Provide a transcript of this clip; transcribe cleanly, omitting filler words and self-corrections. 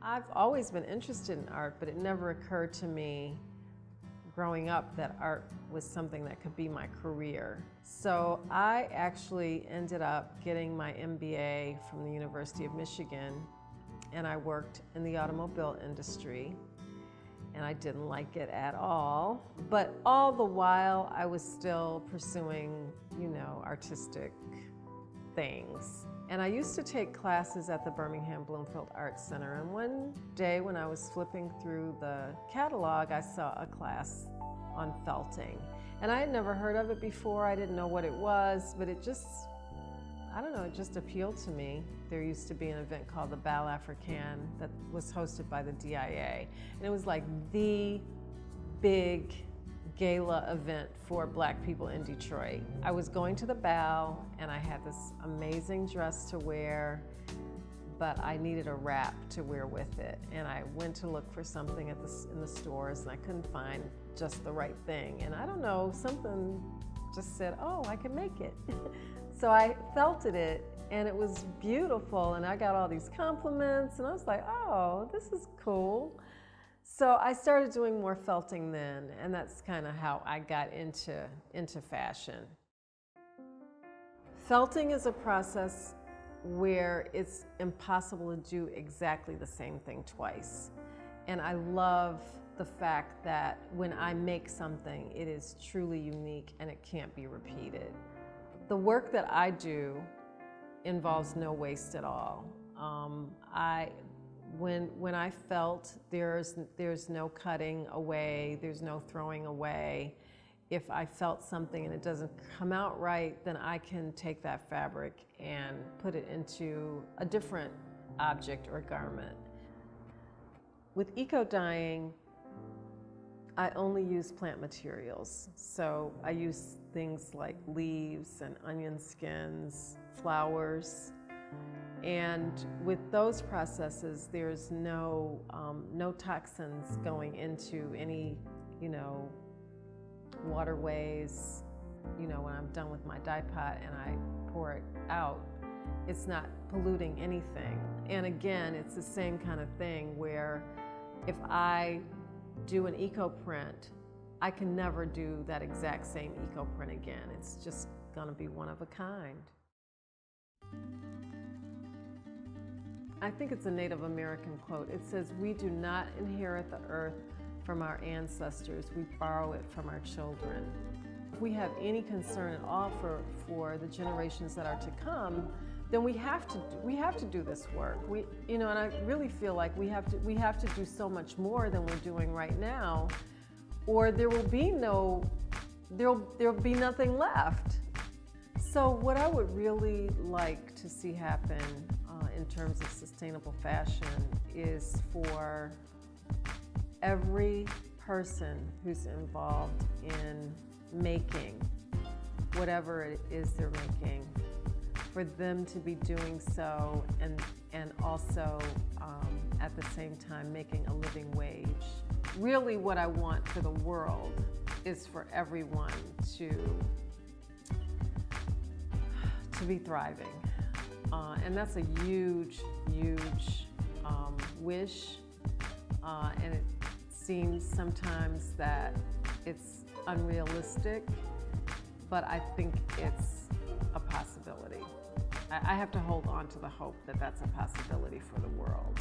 I've always been interested in art, but it never occurred to me growing up that art was something that could be my career. So I actually ended up getting my MBA from the University of Michigan, and I worked in the automobile industry, and I didn't like it at all. But all the while, I was still pursuing, artistic things. And I used to take classes at the Birmingham Bloomfield Arts Center, and one day when I was flipping through the catalog, I saw a class on felting. And I had never heard of it before, I didn't know what it was, but it just, it just appealed to me. There used to be an event called the Bal Africaine that was hosted by the DIA, and it was like the big gala event for Black people in Detroit. I was going to the Bal, and I had this amazing dress to wear, but I needed a wrap to wear with it. And I went to look for something in the stores, and I couldn't find just the right thing. And I don't know, something just said, oh, I can make it. So I felted it, and it was beautiful, and I got all these compliments, and I was like, oh, this is cool. So I started doing more felting then, and that's kind of how I got into fashion. Felting is a process where it's impossible to do exactly the same thing twice. And I love the fact that when I make something, it is truly unique and it can't be repeated. The work that I do involves no waste at all. When I felt, there's no cutting away, there's no throwing away. If I felt something and it doesn't come out right, then I can take that fabric and put it into a different object or garment. With eco-dyeing, I only use plant materials. So I use things like leaves and onion skins, flowers. And with those processes, there's no toxins going into any, waterways. When I'm done with my dye pot and I pour it out, it's not polluting anything. And again, it's the same kind of thing where if I do an eco print, I can never do that exact same eco print again. It's just gonna be one of a kind. I think it's a Native American quote. It says, "We do not inherit the earth from our ancestors, we borrow it from our children." If we have any concern at all for the generations that are to come, then we have to do this work. And I really feel like we have to do so much more than we're doing right now, or there will be nothing left. So what I would really like to see happen in terms of sustainable fashion is for every person who's involved in making whatever it is they're making, for them to be doing so and also at the same time making a living wage. Really what I want for the world is for everyone to be thriving. And that's a huge, huge wish. And it seems sometimes that it's unrealistic, but I think it's a possibility. I have to hold on to the hope that that's a possibility for the world.